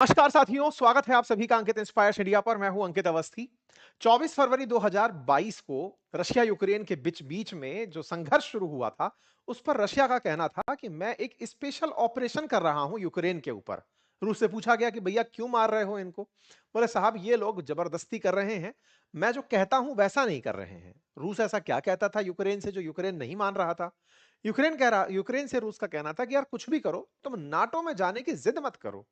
नमस्कार साथियों, स्वागत है आप सभी का अंकित इंस्पायर्स इंडिया पर। मैं हूं अंकित अवस्थी। 24 फरवरी 2022 को रशिया यूक्रेन के बीच बीच में जो संघर्ष शुरू हुआ था, उस पर रशिया का कहना था कि मैं एक स्पेशल ऑपरेशन कर रहा हूं यूक्रेन के ऊपर। रूस से पूछा गया कि भैया क्यों मार रहे हो इनको? बोले साहब ये लोग जबरदस्ती कर रहे हैं, मैं जो कहता हूं वैसा नहीं कर रहे हैं। रूस ऐसा क्या कहता था यूक्रेन से जो यूक्रेन नहीं मान रहा था? यूक्रेन से रूस का कहना था कि यार कुछ भी करो, तुम नाटो में जाने की जिद मत करो।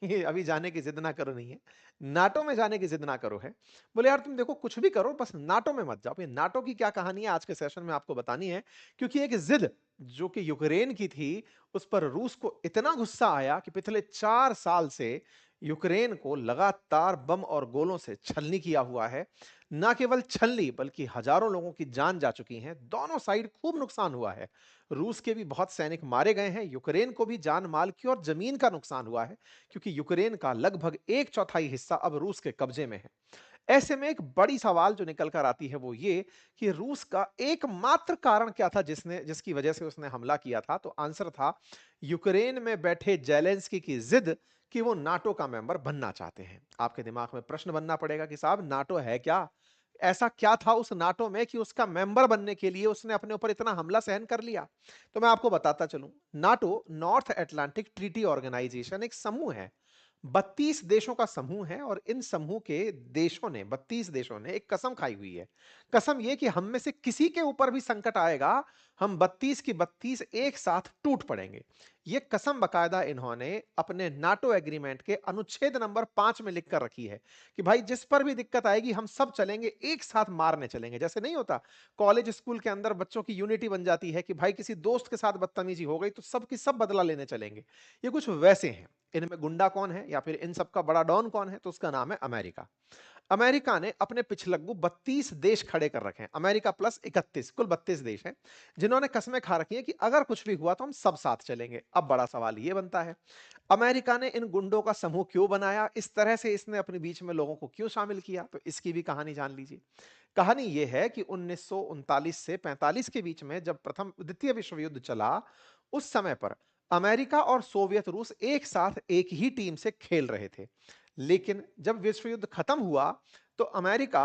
ये अभी जाने की जिद ना करो नहीं है, नाटो में जाने की जिद ना करो है। बोले यार तुम देखो कुछ भी करो बस नाटो में मत जाओ। ये नाटो की क्या कहानी है आज के सेशन में आपको बतानी है, क्योंकि एक जिद जो कि यूक्रेन की थी, उस पर रूस को इतना गुस्सा आया कि पिछले 4 साल से यूक्रेन को लगातार बम और गोलों से छलनी किया हुआ है। ना केवल छलनी बल्कि हजारों लोगों की जान जा चुकी है, दोनों साइड खूब नुकसान हुआ है। रूस के भी बहुत सैनिक मारे गए हैं, यूक्रेन को भी जान माल की और जमीन का नुकसान हुआ है, क्योंकि यूक्रेन का लगभग एक चौथाई हिस्सा अब रूस के कब्जे में है। ऐसे में एक बड़ी सवाल जो निकल कर आती है वो ये कि रूस का एकमात्र कारण क्या था जिसकी वजह से उसने हमला किया था? तो आंसर था यूक्रेन में बैठे जेलेंस्की की जिद कि वो नाटो का मेंबर बनना चाहते हैं। आपके दिमाग में प्रश्न बनना पड़ेगा कि साहब नाटो है क्या? ऐसा क्या था उस नाटो में कि उसका मेंबर बनने के लिए उसने अपने ऊपर इतना हमला सहन कर लिया? तो मैं आपको बताता चलूं। NATO North Atlantic Treaty Organization एक समूह है, 32 देशों का समूह है, और इन समूह के देशों ने 32 देशों ने एक कसम खाई हुई है। कसम यह कि हम में से किसी के ऊपर भी संकट आएगा, हम 32 की 32 एक साथ टूट पड़ेंगे। यह कसम बकायदा इन्होंने अपने नाटो एग्रीमेंट के अनुच्छेद नंबर 5 में लिख कर रखी है कि भाई जिस पर भी दिक्कत आएगी हम सब चलेंगे, एक साथ मारने चलेंगे। जैसे नहीं होता कॉलेज स्कूल के अंदर बच्चों की यूनिटी बन जाती है कि भाई किसी दोस्त के साथ बदतमीजी हो गई तो सब की सब बदला लेने चलेंगे। ये कुछ वैसे हैं। इनमें गुंडा कौन है या फिर इन सबका बड़ा डॉन कौन है? तो उसका नाम है अमेरिका। अमेरिका ने अपने पिछलग्गू 32 देश खड़े कर रखे हैं, अमेरिका प्लस 31, कुल 32 देश हैं, जिन्होंने कस्में खा रखी हैं कि अगर कुछ भी हुआ तो हम सब साथ चलेंगे। अब बड़ा सवाल ये बनता है, अमेरिका ने इन गुंडों का समूह क्यों बनाया? इस तरह से इसने अपने बीच में लोगों को क्यों शामिल किया? तो इसकी भी कहानी जान लीजिए। कहानी यह है कि 1939 से 45 के बीच में जब प्रथम द्वितीय विश्व युद्ध चला, उस समय पर अमेरिका और सोवियत रूस एक साथ एक ही टीम से खेल रहे थे। लेकिन जब विश्व युद्ध खत्म हुआ तो अमेरिका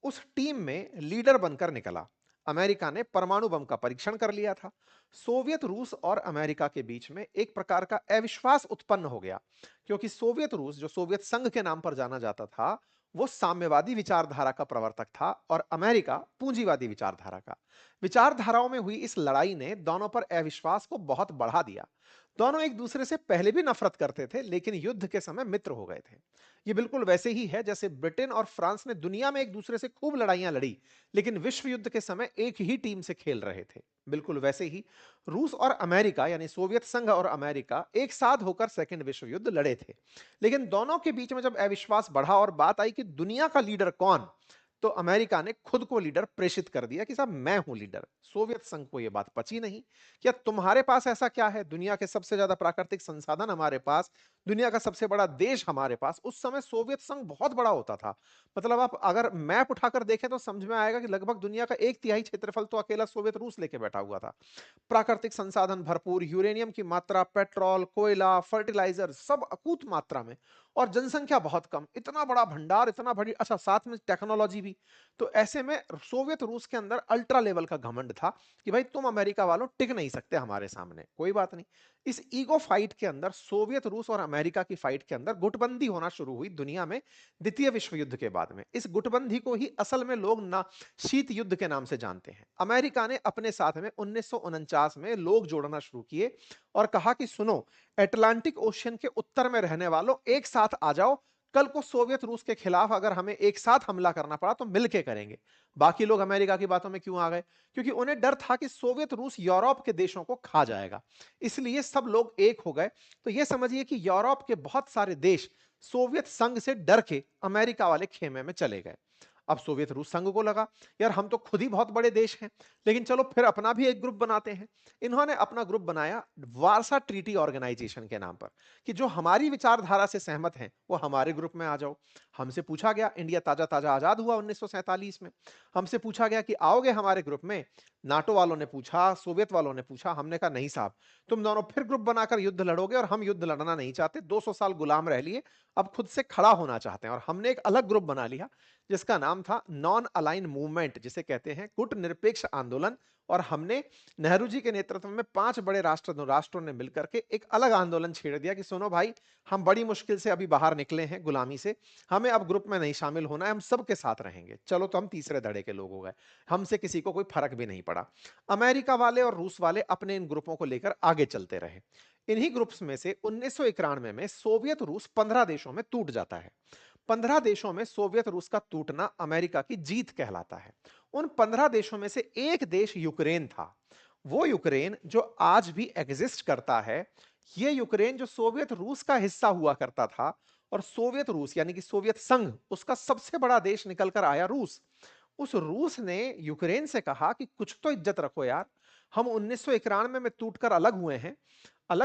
उस टीम में लीडर बनकर निकला। अमेरिका ने परमाणु बम का परीक्षण कर लिया था। सोवियत रूस और अमेरिका के बीच में एक प्रकार का अविश्वास उत्पन्न हो गया, क्योंकि सोवियत रूस, जो सोवियत संघ के नाम पर जाना जाता था, वो साम्यवादी विचारधारा का प्रवर्तक था और अमेरिका पूंजीवादी विचारधारा का। विचारधाराओं में हुई इस लड़ाई ने दोनों पर अविश्वास को बहुत बढ़ा दिया। दोनों एक दूसरे से पहले भी नफरत करते थे, लेकिन युद्ध के समय मित्र हो गए थे। ये बिल्कुल वैसे ही है जैसे ब्रिटेन और फ्रांस ने दुनिया में एक दूसरे से खूब लड़ाइयां लड़ी, लेकिन विश्व युद्ध के समय एक ही टीम से खेल रहे थे। बिल्कुल वैसे ही रूस और अमेरिका यानी सोवियत संघ और अमेरिका एक साथ होकर सेकेंड विश्व युद्ध लड़े थे। लेकिन दोनों के बीच में जब अविश्वास बढ़ा और बात आई कि दुनिया का लीडर कौन, तो अमेरिका ने खुद को लीडर प्रेषित कर दिया कि साहब मैं हूं लीडर। सोवियत संघ को यह बात पची नहीं। क्या तुम्हारे पास ऐसा क्या है? दुनिया के सबसे ज्यादा प्राकृतिक संसाधन हमारे पास, दुनिया का सबसे बड़ा देश हमारे पास। उस समय सोवियत संघ बहुत बड़ा होता था। मतलब आप अगर मैप उठाकर देखें तो समझ में आएगा कि लगभग दुनिया का एक तिहाई क्षेत्रफल तो अकेला सोवियत रूस लेके बैठा हुआ था। प्राकृतिक संसाधन भरपूर, यूरेनियम की मात्रा, पेट्रोल, कोयला, फर्टिलाइजर सब अकूत मात्रा में, और जनसंख्या बहुत कम। इतना बड़ा भंडार, इतना बड़ी, अच्छा साथ में टेक्नोलॉजी भी। तो ऐसे में सोवियत रूस के अंदर अल्ट्रा लेवल का घमंड था कि भाई तुम अमेरिका वालों टिक नहीं सकते हमारे सामने, कोई बात नहीं। इस ईगो फाइट के अंदर, सोवियत रूस और अमेरिका की फाइट के अंदर गुटबंदी होना शुरू हुई दुनिया में द्वितीय विश्व युद्ध के बाद में। इस गुटबंदी को ही असल में लोग ना शीत युद्ध के नाम से जानते हैं। अमेरिका ने अपने साथ में 1949 में लोग जोड़ना शुरू किए और कहा कि सुनो, अटलांटिक ओशियन के उत्तर में रहने वालों एक साथ आ जाओ। कल को सोवियत रूस के खिलाफ अगर हमें एक साथ हमला करना पड़ा तो मिलके करेंगे। बाकी लोग अमेरिका की बातों में क्यों आ गए? क्योंकि उन्हें डर था कि सोवियत रूस यूरोप के देशों को खा जाएगा। इसलिए सब लोग एक हो गए। तो यह समझिए कि यूरोप के बहुत सारे देश सोवियत संघ से डर के अमेरिका वाले खेमे में चले गए। अब सोवियत रूस संघ को लगा यार हम तो खुद ही बहुत बड़े देश हैं, लेकिन चलो फिर अपना भी एक ग्रुप बनाते हैं। इन्होंने अपना ग्रुप बनाया वारसा ट्रीटी ऑर्गेनाइजेशन के नाम पर, कि जो हमारी विचारधारा से सहमत हैं वो हमारे ग्रुप में आ जाओ। हमसे पूछा गया, इंडिया ताजा ताजा आजाद हुआ 1947 में, हमसे पूछा गया कि आओगे हमारे ग्रुप में। नाटो वालों ने पूछा, सोवियत वालों ने पूछा, हमने कहा नहीं साहब, तुम दोनों फिर ग्रुप बनाकर युद्ध लड़ोगे और हम युद्ध लड़ना नहीं चाहते। 200 साल गुलाम रह लिए, अब खुद से खड़ा होना चाहते हैं। और हमने एक अलग ग्रुप बना लिया जिसका नाम था नॉन अलाइन मूवमेंट, जिसे कहते हैं गुट निरपेक्ष आंदोलन। और हमने नेहरू जी के नेतृत्व में 5 बड़े राष्ट्रों ने मिलकर के एक अलग आंदोलन छेड़ दिया कि सुनो भाई, हम बड़ी मुश्किल से अभी बाहर निकले हैं गुलामी से, हमें अब ग्रुप में नहीं शामिल होना है, हम सबके साथ रहेंगे। चलो तो हम तीसरे धड़े के लोग हो गए, हमसे किसी को कोई फर्क भी नहीं पड़ा। अमेरिका वाले और रूस वाले अपने इन ग्रुपों को लेकर आगे चलते रहे। इन्हीं ग्रुप्स में से 1991 में सोवियत रूस 15 देशों में टूट जाता है। 15 देशों में सोवियत रूस का टूटना अमेरिका की जीत कहलाता है। उन 15 देशों में से एक देश यूक्रेन था। वो यूक्रेन जो आज भी एग्जिस्ट करता है, ये यूक्रेन जो सोवियत रूस का हिस्सा हुआ करता था, और सोवियत रूस यानी कि सोवियत संघ, उसका सबसे बड़ा देश निकलकर आया रूस। उस रूस ने यूक्रेन से कहा कि कुछ तो इज्जत रखो यार, हम 1991 में टूटकर अलग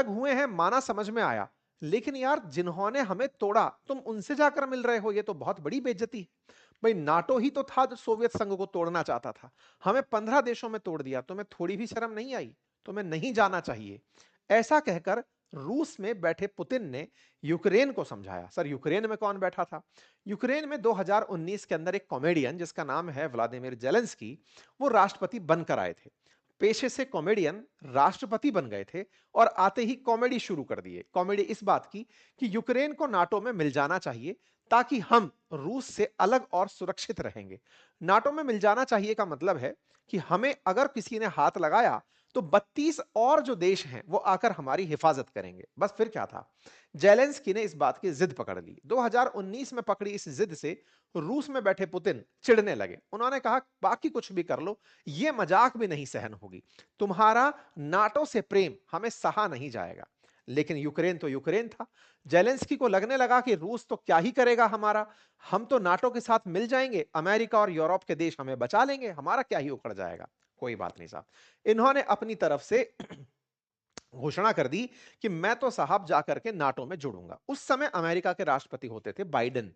हुए हैं माना, समझ में आया, लेकिन यार जिन्होंने हमें तोड़ा तुम उनसे जाकर मिल रहे हो, ये तो बहुत बड़ी बेइज्जती है। भाई नाटो ही तो था जो सोवियत संघ को तोड़ना चाहता था, हमें 15 देशों में तोड़ दिया, तुम्हें थोड़ी भी शर्म नहीं आई? तुम्हें नहीं जाना चाहिए। ऐसा कहकर रूस में बैठे पुतिन ने यूक्रेन को समझाया। सर यूक्रेन में कौन बैठा था? यूक्रेन में 2019 के अंदर एक कॉमेडियन जिसका नाम है व्लादिमीर जेलेंस्की, वो राष्ट्रपति बनकर आए थे। पेशे से कॉमेडियन राष्ट्रपति बन गए थे और आते ही कॉमेडी शुरू कर दिए। कॉमेडी इस बात की कि यूक्रेन को नाटो में मिल जाना चाहिए ताकि हम रूस से अलग और सुरक्षित रहेंगे। नाटो में मिल जाना चाहिए का मतलब है कि हमें अगर किसी ने हाथ लगाया तो 32 और जो देश हैं वो आकर हमारी हिफाजत करेंगे। बस फिर क्या था, जेलेंस्की ने इस बात की जिद पकड़ ली। 2019 में पकड़ी इस जिद से रूस में बैठे पुतिन चिढ़ने लगे। उन्होंने कहा बाकी कुछ भी कर लो, ये मजाक भी नहीं सहन होगी, तुम्हारा नाटो से प्रेम हमें सहा नहीं जाएगा। लेकिन यूक्रेन तो यूक्रेन था। जेलेंस्की को लगने लगा कि रूस तो क्या ही करेगा हमारा, हम तो नाटो के साथ मिल जाएंगे, अमेरिका और यूरोप के देश हमें बचा लेंगे, हमारा क्या ही उखड़ जाएगा। कोई बात नहीं साहब, इन्होंने अपनी तरफ से घोषणा कर दी कि मैं तो साहब जाकर के नाटो में जुड़ूंगा। उस समय अमेरिका के राष्ट्रपति होते थे बाइडेन,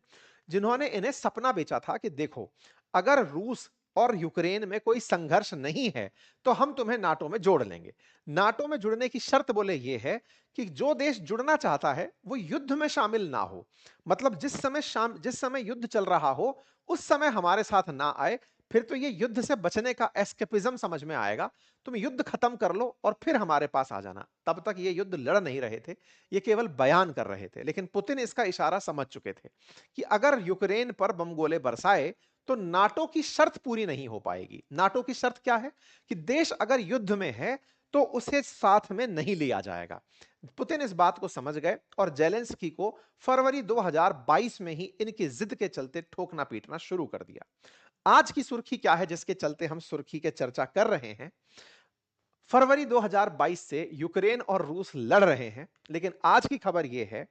जिन्होंने इन्हें सपना बेचा था कि देखो, अगर रूस और यूक्रेन में कोई संघर्ष नहीं है तो हम तुम्हें नाटो में जोड़ लेंगे। नाटो में जुड़ने की शर्त बोले ये है कि जो देश जुड़ना चाहता है वो युद्ध में शामिल ना हो, मतलब जिस समय युद्ध चल रहा हो उस समय हमारे साथ ना आए, फिर तो ये युद्ध से बचने का एस्केपिज्म समझ में आएगा। तुम युद्ध खत्म कर लो और फिर हमारे पास आ जाना। तब तक ये युद्ध लड़ नहीं रहे थे, ये केवल बयान कर रहे थे, लेकिन पुतिन इसका इशारा समझ चुके थे कि अगर यूक्रेन पर बम गोले बरसाए तो नाटो की शर्त पूरी नहीं हो पाएगी। नाटो की शर्त क्या है कि देश अगर युद्ध में है तो उसे साथ में नहीं लिया जाएगा। पुतिन इस बात को समझ गए और जेलेंस्की को फरवरी 2022 में ही इनकी जिद के चलते ठोकना पीटना शुरू कर दिया। आज की सुर्खी क्या है जिसके चलते हम सुर्खी के चर्चा कर रहे हैं? फरवरी 2022 से यूक्रेन और रूस लड़ रहे हैं, लेकिन आज की खबर यह है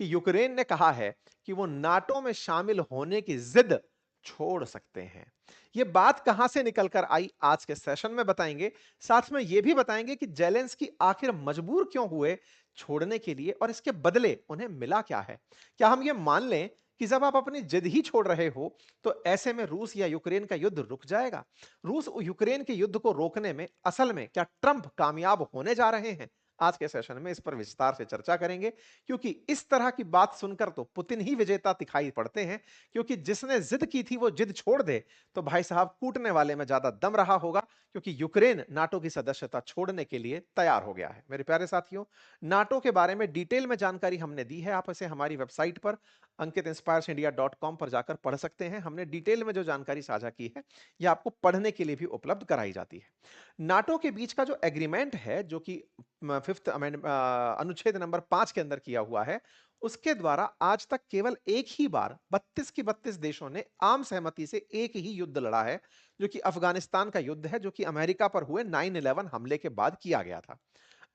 कि यूक्रेन ने कहा है कि वो नाटो में शामिल होने की जिद छोड़ सकते हैं। ये बात कहां से निकलकर आई आज के सेशन में बताएंगे। साथ में यह भी बताएंगे कि जेलेंस्की आखिर मजबूर क्यों हुए छोड़ने के लिए और इसके बदले उन्हें मिला क्या है। क्या हम ये मान लें कि जब आप अपनी जिद ही छोड़ रहे हो तो ऐसे में रूस या यूक्रेन का युद्ध रुक जाएगा? रूस यूक्रेन के युद्ध को रोकने में असल में क्या ट्रंप कामयाब होने जा रहे हैं? आज के सेशन में इस पर विस्तार से चर्चा करेंगे, क्योंकि इस तरह की बात सुनकर तो पुतिन ही विजेता दिखाई पड़ते हैं, क्योंकि जिसने जिद की थी वो जिद छोड़ दे तो भाई साहब कूटने वाले में ज्यादा दम रहा होगा, क्योंकि यूक्रेन नाटो की सदस्यता छोड़ने के लिए तैयार हो गया है। मेरे प्यारे साथियों, नाटो के बारे में डिटेल में जानकारी हमने दी है, आप इसे हमारी वेबसाइट पर अंकिtinspiresindia.com पर जाकर पढ़ सकते हैं। हमने डिटेल में जो जानकारी साझा की है यह आपको पढ़ने के लिए भी उपलब्ध कराई जाती है। नाटो के बीच का जो एग्रीमेंट है, जो कि फिफ्थ अनुच्छेद नंबर 5 के अंदर किया हुआ है, उसके द्वारा आज तक केवल एक ही बार 32 की 32 देशों ने आम सहमति से एक ही युद्ध लड़ा है, जो कि अफगानिस्तान का युद्ध है, जो कि अमेरिका पर हुए 9/11 हमले के बाद किया गया था।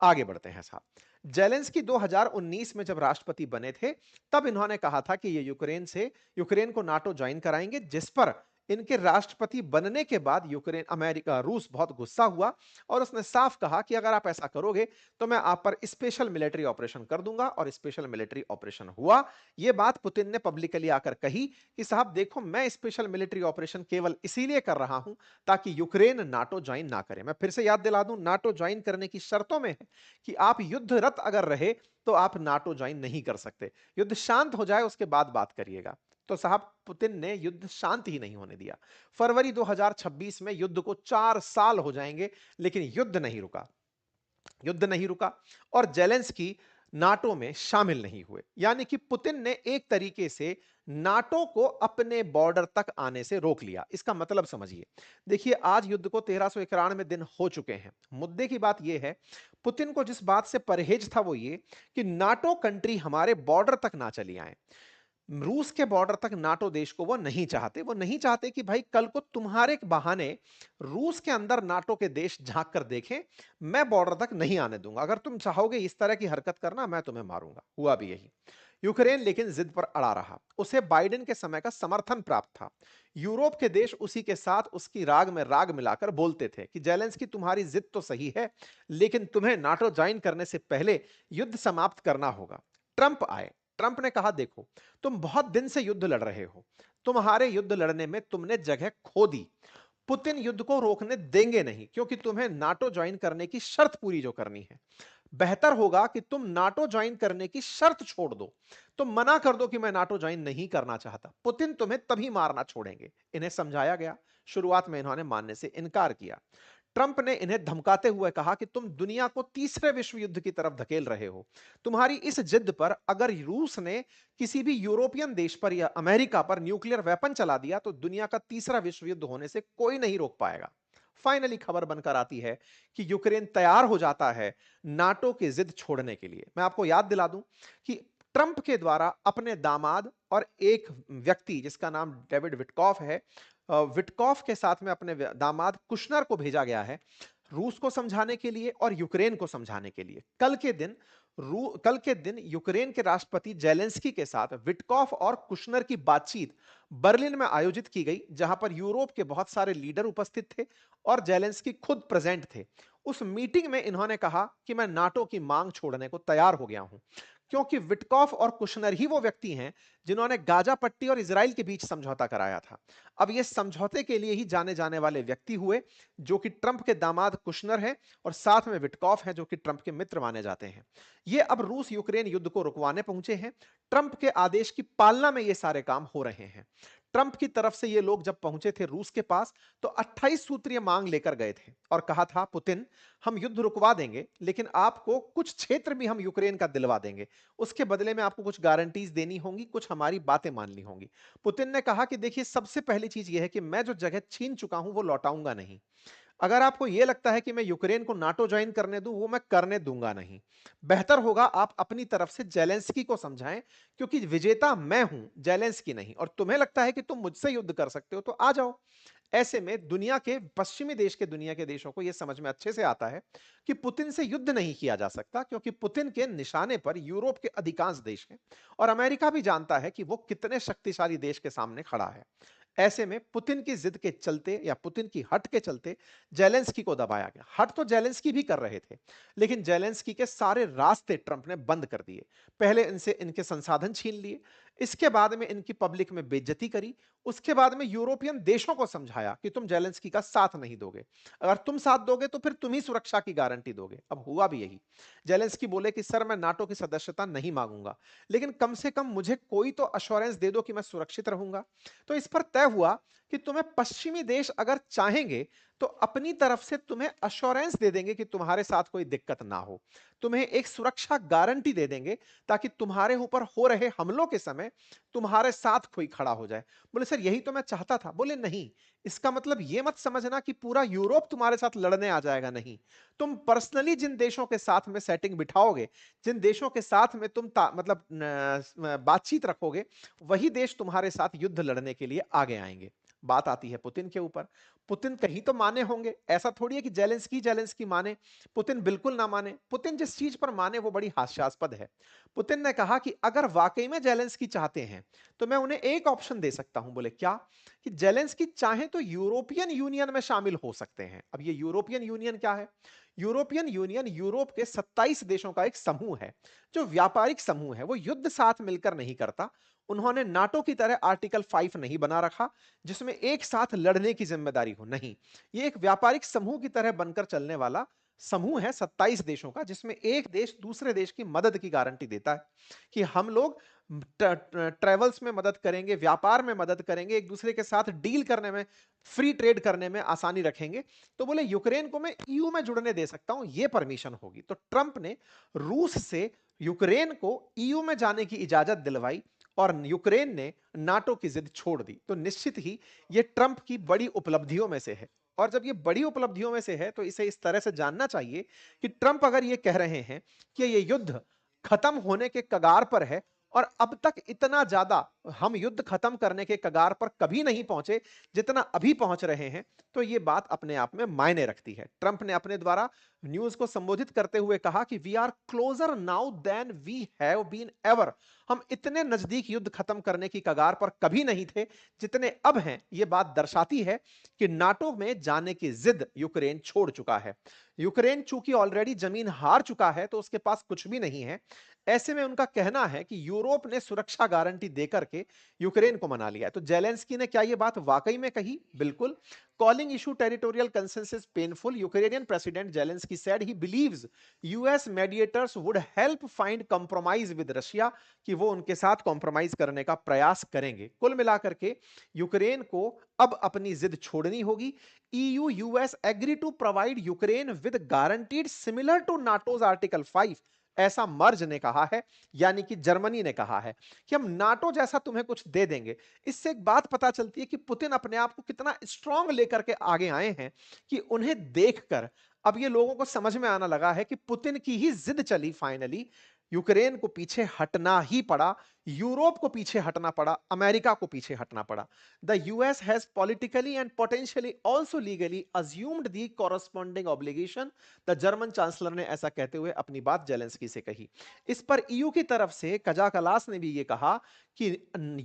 आगे बढ़ते हैं साहब। जेलेंस्की 2019 में जब राष्ट्रपति बने थे तब इन्होंने कहा था कि ये यूक्रेन को नाटो ज्वाइन कराएंगे, जिस पर इनके राष्ट्रपति बनने के बाद यूक्रेन अमेरिका रूस बहुत गुस्सा हुआ और उसने साफ कहा कि अगर आप ऐसा करोगे तो मैं आप पर स्पेशल मिलिट्री ऑपरेशन कर दूंगा, और स्पेशल मिलिट्री ऑपरेशन हुआ। यह बात पुतिन ने पब्लिकली आकर कही कि साहब देखो, मैं स्पेशल मिलिट्री ऑपरेशन केवल इसीलिए कर रहा हूं ताकि यूक्रेन नाटो ज्वाइन ना करे। मैं फिर से याद दिला दूं, नाटो ज्वाइन करने की शर्तों में है कि आप युद्धरत अगर रहे तो आप नाटो ज्वाइन नहीं कर सकते, युद्ध शांत हो जाए उसके बाद बात करिएगा। तो साहब पुतिन ने युद्ध शांत ही नहीं होने दिया। फरवरी 2026 में युद्ध को 4 साल हो जाएंगे, लेकिन युद्ध नहीं रुका। युद्ध नहीं रुका और जेलेंस्की नाटो में शामिल नहीं हुए। यानी कि पुतिन ने एक तरीके से नाटो को अपने बॉर्डर तक आने से रोक लिया। इसका मतलब समझिए, देखिए आज युद्ध को 1391 दिन हो चुके हैं। मुद्दे की बात यह है, पुतिन को जिस बात से परहेज था वो ये कि नाटो कंट्री हमारे बॉर्डर तक ना चली आए। रूस के बॉर्डर तक नाटो देश को वो नहीं चाहते। वो नहीं चाहते कि भाई कल को तुम्हारे बहाने रूस के अंदर नाटो के देश झांक कर देखें। मैं बॉर्डर तक नहीं आने दूंगा, अगर तुम चाहोगे इस तरह की हरकत करना मैं तुम्हें मारूंगा। हुआ भी यही। यूक्रेन लेकिन जिद पर अड़ा रहा। उसे बाइडेन के समय का समर्थन प्राप्त था। यूरोप के देश उसी के साथ उसकी राग में राग मिलाकर बोलते थे कि जेलेंस्की तुम्हारी जिद तो सही है, लेकिन तुम्हें नाटो ज्वाइन करने से पहले युद्ध समाप्त करना होगा। ट्रंप आए। ट्रंप ने कहा देखो, तुम बहुत दिन से युद्ध लड़ रहे हो, तुम्हारे युद्ध लड़ने में तुमने जगह खो दी। पुतिन युद्ध को रोकने देंगे नहीं, क्योंकि तुम्हें नाटो ज्वाइन करने की शर्त पूरी जो करनी है। बेहतर होगा कि तुम नाटो ज्वाइन करने की शर्त छोड़ दो। तुम मना कर दो कि मैं नाटो ज्वाइन नहीं करना चाहता, पुतिन तुम्हें तभी मारना छोड़ेंगे। इन्हें समझाया गया। शुरुआत में इन्होंने मानने से इनकार किया। ट्रंप ने इन्हें धमकाते हुए कहा कि तुम दुनिया को तीसरे विश्व युद्ध की तरफ धकेल रहे हो। तुम्हारी इस जिद पर अगर रूस ने किसी भी यूरोपियन देश पर या अमेरिका पर न्यूक्लियर वेपन चला दिया तो दुनिया का तीसरा विश्व युद्ध होने से कोई नहीं रोक पाएगा। फाइनली खबर बनकर आती है कि यूक्रेन तैयार हो जाता है नाटो की जिद छोड़ने के लिए। मैं आपको याद दिला दूं कि ट्रंप के द्वारा अपने दामाद और एक व्यक्ति जिसका नाम डेविड विटकॉफ है, विटकॉफ के साथ में अपने दामाद कुशनर को भेजा गया है रूस को समझाने के लिए और यूक्रेन को समझाने के लिए। कल के दिन यूक्रेन के राष्ट्रपति जेलेंस्की के साथ विटकॉफ और कुशनर की बातचीत बर्लिन में आयोजित की गई, जहां पर यूरोप के बहुत सारे लीडर उपस्थित थे और जेलेंस्की खुद प्रेजेंट थे। उस मीटिंग में इन्होंने कहा कि मैं नाटो की मांग छोड़ने को तैयार हो गया हूं, क्योंकि विटकॉफ और कुशनर ही वो व्यक्ति हैं जिन्होंने गाजा पट्टी और इजराइल के बीच समझौता कराया था। अब ये समझौते के लिए ही जाने जाने वाले व्यक्ति हुए, जो कि ट्रंप के दामाद कुशनर हैं और साथ में विटकॉफ हैं, जो कि ट्रंप के मित्र माने जाते हैं। ये अब रूस यूक्रेन युद्ध को रुकवाने पहुंचे हैं। ट्रंप के आदेश की पालना में ये सारे काम हो रहे हैं। ट्रंप की तरफ से ये लोग जब पहुंचे थे रूस के पास तो 28 सूत्रीय मांग लेकर गए थे और कहा था, पुतिन हम युद्ध रुकवा देंगे, लेकिन आपको कुछ क्षेत्र भी हम यूक्रेन का दिलवा देंगे। उसके बदले में आपको कुछ गारंटीज देनी होंगी, कुछ हमारी बातें माननी होंगी। पुतिन ने कहा कि देखिए, सबसे पहली चीज यह है कि मैं जो जगह छीन चुका हूं वो लौटाऊंगा नहीं। अगर आपको यह लगता है कि मैं यूक्रेन को नाटो ज्वाइन करने दूं, वो मैं करने दूंगा नहीं। बेहतर होगा आप अपनी तरफ से जेलेंस्की को समझाएं, क्योंकि विजेता मैं हूं, जेलेंस्की नहीं। और तुम्हें लगता है कि तुम मुझसे युद्ध कर सकते हो तो आ जाओ। ऐसे में दुनिया के पश्चिमी देश के दुनिया के देशों को यह समझ में अच्छे से आता है कि पुतिन से युद्ध नहीं किया जा सकता, क्योंकि पुतिन के निशाने पर यूरोप के अधिकांश देश हैं और अमेरिका भी जानता है कि वो कितने शक्तिशाली देश के सामने खड़ा है। ऐसे में पुतिन की जिद के चलते या पुतिन की हट के चलते जेलेंस्की को दबाया गया। हट तो जेलेंस्की भी कर रहे थे, लेकिन जेलेंस्की के सारे रास्ते ट्रंप ने बंद कर दिए। पहले इनसे इनके संसाधन छीन लिए, इसके बाद में इनकी पब्लिक में बेइज्जती करी, उसके बाद में यूरोपियन देशों को समझाया कि तुम जेलेंस्की का साथ नहीं दोगे, अगर तुम साथ दोगे तो फिर तुम ही सुरक्षा की गारंटी दोगे। अब हुआ भी यही। जेलेंस्की बोले कि सर मैं नाटो की सदस्यता नहीं मांगूंगा, लेकिन कम से कम मुझे कोई तो अश्योरेंस दे दो कि मैं सुरक्षित रहूंगा। तो इस पर तय हुआ कि तुम्हें पश्चिमी देश अगर चाहेंगे तो अपनी तरफ से तुम्हें अश्योरेंस दे देंगे कि तुम्हारे साथ कोई दिक्कत ना हो, तुम्हें एक सुरक्षा गारंटी दे देंगे ताकि तुम्हारे ऊपर हो रहे हमलों के समय तुम्हारे साथ कोई खड़ा हो जाए। बोले सर यही तो मैं चाहता था। बोले नहीं, इसका मतलब यह मत समझना कि पूरा यूरोप तुम्हारे साथ लड़ने आ जाएगा। नहीं, तुम पर्सनली जिन देशों के साथ में सेटिंग बिठाओगे, जिन देशों के साथ में तुम बातचीत रखोगे, वही देश तुम्हारे साथ युद्ध लड़ने के लिए आगे आएंगे। बात आती है पुतिन के ऊपर। पुतिन कहीं तो माने होंगे, ऐसा थोड़ी है कि जेलेंस्की माने, पुतिन बिल्कुल ना माने। पुतिन जिस चीज पर माने वो बड़ी हास्यास्पद है। पुतिन ने कहा कि अगर वाकई में जेलेंस्की चाहते हैं तो मैं उन्हें एक ऑप्शन दे सकता हूं। बोले क्या? कि जेलेंस्की चाहे तो यूरोपियन यूनियन में शामिल हो सकते हैं। अब ये यूरोपियन यूनियन क्या है? यूरोपियन यूनियन यूरोप के 27 देशों का एक समूह है, जो व्यापारिक समूह है। वो युद्ध साथ मिलकर नहीं करता। उन्होंने नाटो की तरह आर्टिकल 5 नहीं बना रखा, जिसमें एक साथ लड़ने की जिम्मेदारी हो। नहीं, ये एक व्यापारिक समूह की तरह बनकर चलने वाला समूह है 27 देशों का, जिसमें एक देश दूसरे देश की मदद की गारंटी देता है कि हम लोग ट्रेवल्स में मदद करेंगे, व्यापार में मदद करेंगे, एक दूसरे के साथ डील करने में, फ्री ट्रेड करने में आसानी रखेंगे। तो बोले यूक्रेन को मैं ईयू में जुड़ने दे सकता हूं, यह परमिशन होगी। तो ट्रंप ने रूस से यूक्रेन को ईयू में जाने की इजाजत दिलवाई और यूक्रेन ने नाटो की जिद छोड़ दी। तो निश्चित ही यह ट्रंप की बड़ी उपलब्धियों में से है। और जब ये बड़ी उपलब्धियों में से है तो इसे इस तरह से जानना चाहिए कि ट्रंप अगर ये कह रहे हैं कि ये युद्ध खत्म होने के कगार पर है, और अब तक इतना ज्यादा हम युद्ध खत्म करने के कगार पर कभी नहीं पहुंचे जितना अभी पहुंच रहे हैं, तो यह बात अपने आप में मायने रखती है। ट्रंप ने अपने द्वारा न्यूज को संबोधित करते हुए कहा कि we are closer now than we have been ever. हम इतने नजदीक युद्ध खत्म करने की कगार पर कभी नहीं थे जितने अब हैं। यह बात दर्शाती है कि नाटो में जाने की जिद यूक्रेन छोड़ चुका है। यूक्रेन चूंकि ऑलरेडी जमीन हार चुका है तो उसके पास कुछ भी नहीं है। ऐसे में उनका कहना है कि यूरोप ने सुरक्षा गारंटी देकर के यूक्रेन को मना लिया है। तो जेलेंस्की ने क्या यह बात वाकई में कही? बिल्कुल। Calling issue territorial consensus painful, Ukrainian president Zelensky said he believes US mediators would help find compromise with Russia, कि वो उनके साथ कॉम्प्रोमाइज करने का प्रयास करेंगे। कुल मिलाकर के यूक्रेन को अब अपनी जिद छोड़नी होगी। EU US agree to provide Ukraine with guaranteed similar to NATO's article 5, ऐसा मर्ज ने कहा है, यानी कि जर्मनी ने कहा है कि हम नाटो जैसा तुम्हें कुछ दे देंगे। इससे एक बात पता चलती है कि पुतिन अपने आप को कितना स्ट्रांग लेकर के आगे आए हैं कि उन्हें देखकर अब ये लोगों को समझ में आना लगा है कि पुतिन की ही जिद चली। फाइनली यूक्रेन को पीछे हटना ही पड़ा, यूरोप को पीछे हटना पड़ा, अमेरिका को पीछे हटना पड़ा। The US has politically and potentially also legally assumed the corresponding obligation. The German chancellor ने ऐसा कहते हुए अपनी बात जेलेंस्की से कही। इस पर ईयू की तरफ से कजा कलास ने भी यह कहा कि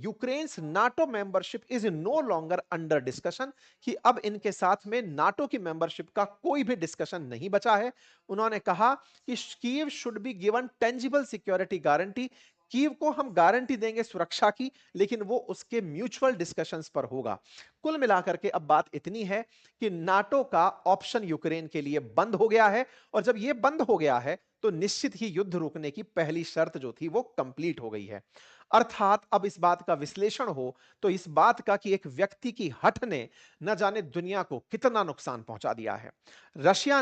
Ukraine's NATO membership is no longer under discussion, कि अब इनके साथ में नाटो की मेंबरशिप का कोई भी डिस्कशन नहीं बचा है। उन्होंने कहा कि Kyiv should be given tangible security guarantee, Kyiv को हम गारंटी देंगे सुरक्षा की, लेकिन वो उसके म्यूचुअल डिस्कशंस पर होगा। कुल मिलाकर के अब बात इतनी है कि नाटो का ऑप्शन यूक्रेन के लिए बंद हो गया है, और जब ये बंद हो गया है तो निश्चित ही युद्ध रुकने की पहली शर्त जो थी वो कंप्लीट हो गई है। अर्थात अब इस बात का विश्लेषण हो तो इस बात का कि एक व्यक्ति की हठ ने न जाने दुनिया को कितना नुकसान पहुंचा दिया है। रशिया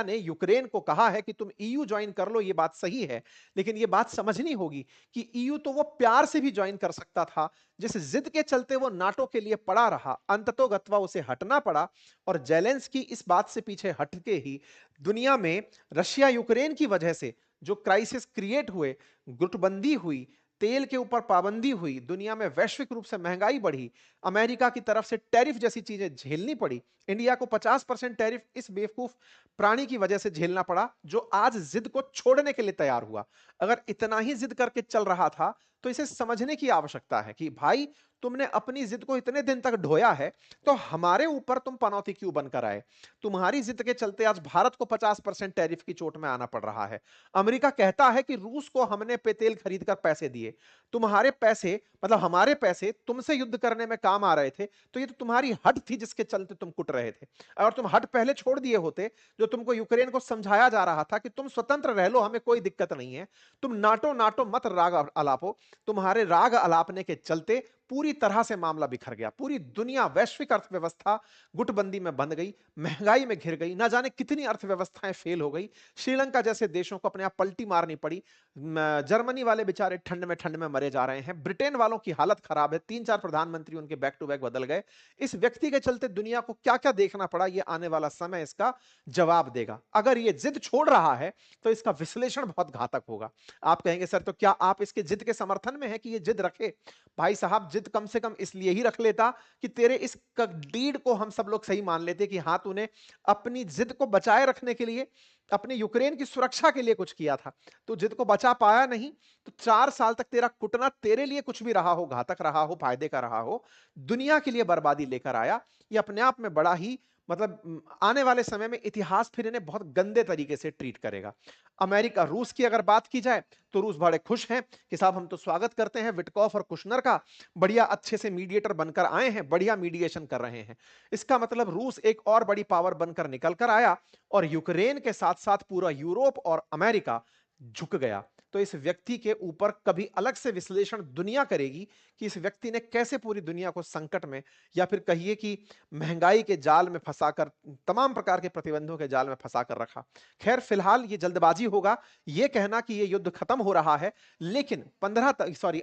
ने यूक्रेन को कहा है कि तुम ईयू ज्वाइन कर लो, ये बात सही है, लेकिन ये बात समझनी होगी कि ईयू तो वो प्यार से भी ज्वाइन कर सकता था। जिस जिद के चलते वो नाटो के लिए पड़ा रहा, अंततोगत्वा उसे हटना पड़ा। और जेलेंस्की इस बात से पीछे हट के ही दुनिया में रशिया यूक्रेन की वजह से जो क्राइसिस क्रिएट हुए, गुटबंदी हुई, तेल के ऊपर पाबंदी हुई, दुनिया में वैश्विक रूप से महंगाई बढ़ी, अमेरिका की तरफ से टैरिफ जैसी चीजें झेलनी पड़ी। इंडिया को 50% टैरिफ इस बेवकूफ प्राणी की वजह से झेलना पड़ा, जो आज जिद को छोड़ने के लिए तैयार हुआ। अगर इतना ही जिद करके चल रहा था तो इसे समझने की आवश्यकता है कि भाई, तुमने अपनी जिद को इतने दिन तक ढोया है, तो हमारे ऊपर तुम पनौती क्यों बनकर आए? तुम्हारी जिद के चलते आज भारत को 50% टैरिफ की चोट में आना पड़ रहा है। अमेरिका कहता है कि रूस को हमने पे तेल खरीद कर पैसे दिए। तुम्हारे पैसे, मतलब हमारे पैसे तुमसे युद्ध करने में काम आ रहे थे, तो ये तो तुम्हारी हट थी जिसके चलते तुम कुट रहे थे। और तुम हट पहले छोड़ दिए होते, जो तुमको यूक्रेन को समझाया जा रहा था कि तुम स्वतंत्र रह लो, हमें कोई दिक्कत नहीं है, तुम नाटो नाटो मत राग अलापो। तुम्हारे राग अलापने के चलते पूरी तरह से मामला बिखर गया। पूरी दुनिया, वैश्विक अर्थव्यवस्था गुटबंदी में बंध गई, महंगाई में घिर गई, ना जाने कितनी अर्थव्यवस्थाएं फेल हो गई। श्रीलंका जैसे देशों को अपने आप पलटी मारनी पड़ी। जर्मनी वाले बेचारे ठंड में मरे जा रहे हैं। ब्रिटेन वालों की हालत खराब है, 3-4 प्रधानमंत्री उनके बैक टू बैक बदल गए। इस व्यक्ति के चलते दुनिया को क्या क्या देखना पड़ा, ये आने वाला समय इसका जवाब देगा। अगर ये जिद छोड़ रहा है तो इसका विश्लेषण बहुत घातक होगा। आप कहेंगे सर, तो क्या आप इसके जिद के समर्थन में है कि ये जिद रखे? भाई साहब, जिद जिद कम से कम इसलिए ही रख लेता कि तेरे इस डीड को हम सब लोग सही मान लेते कि हाँ, तूने अपनी जिद को बचाए रखने के लिए, अपने यूक्रेन की सुरक्षा के लिए कुछ किया था। तो जिद को बचा पाया नहीं, तो 4 साल तक तेरा कुटना तेरे लिए कुछ भी रहा हो, घातक रहा हो, फायदे का रहा हो, दुनिया के लिए बर्बादी लेकर आया। ये अपने आप में बड़ा ही मतलब आने वाले समय में इतिहास फिर इन्हें बहुत गंदे तरीके से ट्रीट करेगा। अमेरिका, रूस की अगर बात की जाए, तो रूस बड़े खुश हैं कि साहब हम तो स्वागत करते हैं विटकॉफ और कुशनर का, बढ़िया अच्छे से मीडिएटर बनकर आए हैं, बढ़िया मीडिएशन कर रहे हैं। इसका मतलब रूस एक और बड़ी पावर बनकर निकल कर आया और यूक्रेन के साथ-साथ पूरा यूरोप और अमेरिका झुक गया। तो इस व्यक्ति के ऊपर कभी अलग से विश्लेषण दुनिया करेगी कि इस व्यक्ति ने कैसे पूरी दुनिया को संकट में या फिर कहिए कि महंगाई के जाल में फंसाकर, तमाम प्रकार के प्रतिबंधों के जाल में फंसाकर रखा। खैर फिलहाल ये जल्दबाजी होगा ये कहना कि ये युद्ध खत्म हो रहा है, लेकिन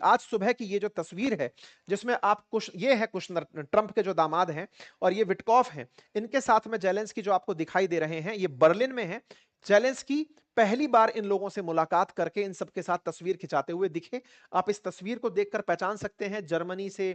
आज सुबह की ये जो तस्वीर है जिसमें आप ये है कुशनर, ट्रंप के जो दामाद हैं, और ये विटकॉफ हैं, इनके साथ में जेलेंस्की जो आपको दिखाई दे रहे हैं, ये बर्लिन में है। जेलेंस्की पहली बार इन लोगों से मुलाकात करके इन सबके साथ तस्वीर खिंचाते हुए दिखे। आप इस तस्वीर को देखकर पहचान सकते हैं, जर्मनी से,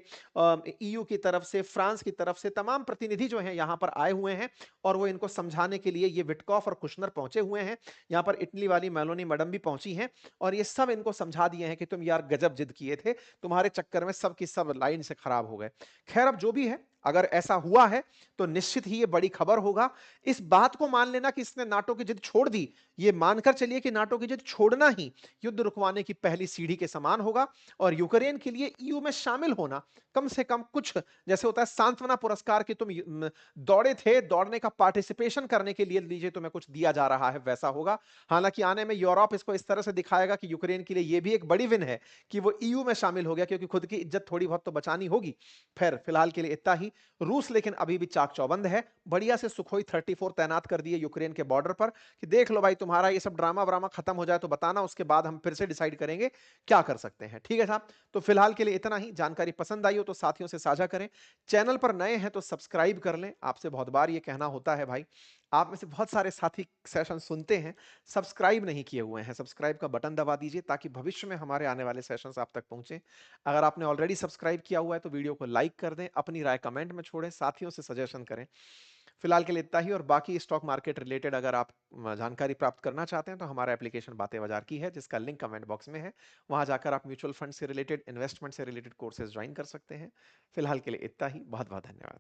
ईयू की तरफ से, फ्रांस की तरफ से तमाम प्रतिनिधि जो हैं यहां पर आए हुए हैं और वो इनको समझाने के लिए ये विटकॉफ और कुशनर पहुंचे हुए हैं। यहां पर इटली वाली मेलोनी मैडम भी पहुंची हैं और ये सब इनको समझा दिए हैं कि तुम यार गजब जिद किए थे, तुम्हारे चक्कर में सब की सब लाइन से खराब हो गए। खैर अब जो भी है, अगर ऐसा हुआ है तो निश्चित ही ये बड़ी खबर होगा। इस बात को मान लेना कि इसने नाटो की जिद छोड़ दी, ये मानकर चलिए कि नाटो की जिद छोड़ना ही युद्ध रुकवाने की पहली सीढ़ी के समान होगा और यूक्रेन के लिए ईयू में शामिल होना कम से कम कुछ, जैसे होता है सांत्वना पुरस्कार कि तुम दौड़े थे, दौड़ने का पार्टिसिपेशन करने के लिए लीजिए तुम्हें कुछ दिया जा रहा है, वैसा होगा। हालांकि आने में यूरोप इसको इस तरह से दिखाएगा कि यूक्रेन के लिए यह भी एक बड़ी विन है कि वो ईयू में शामिल हो गया, क्योंकि खुद की इज्जत थोड़ी बहुत तो बचानी होगी। फिर फिलहाल के लिए इतना ही। रूस लेकिन अभी भी चाक चौबंद है, बढ़िया से सुखोई 34 तैनात कर दिए यूक्रेन के बॉर्डर पर कि देख लो भाई, तुम्हारा ये सब ड्रामा व्रामा खत्म हो जाए तो बताना, उसके बाद हम फिर से डिसाइड करेंगे क्या कर सकते हैं। ठीक है साहब, तो फिलहाल के लिए इतना ही। जानकारी पसंद आई हो तो साथियों से साझा करें, चैनल पर नए हैं तो सब्सक्राइब कर लें। आपसे बहुत बार ये कहना होता है भाई, आप में से बहुत सारे साथी सेशन सुनते हैं, सब्सक्राइब नहीं किए हुए हैं, सब्सक्राइब का बटन दबा दीजिए ताकि भविष्य में हमारे आने वाले सेशंस आप तक पहुंचे। अगर आपने ऑलरेडी सब्सक्राइब किया हुआ है तो वीडियो को लाइक कर दें, अपनी राय कमेंट में छोड़ें, साथियों से सजेशन करें। फिलहाल के लिए इतना ही। और बाकी स्टॉक मार्केट रिलेटेड अगर आप जानकारी प्राप्त करना चाहते हैं तो हमारा एप्लीकेशन बातें बाजार की है, जिसका लिंक कमेंट बॉक्स में है। वहां जाकर आप म्यूचुअल फंड से रिलेटेड, इन्वेस्टमेंट से रिलेटेड कोर्सेज ज्वाइन कर सकते हैं। फिलहाल के लिए इतना ही। बहुत बहुत धन्यवाद।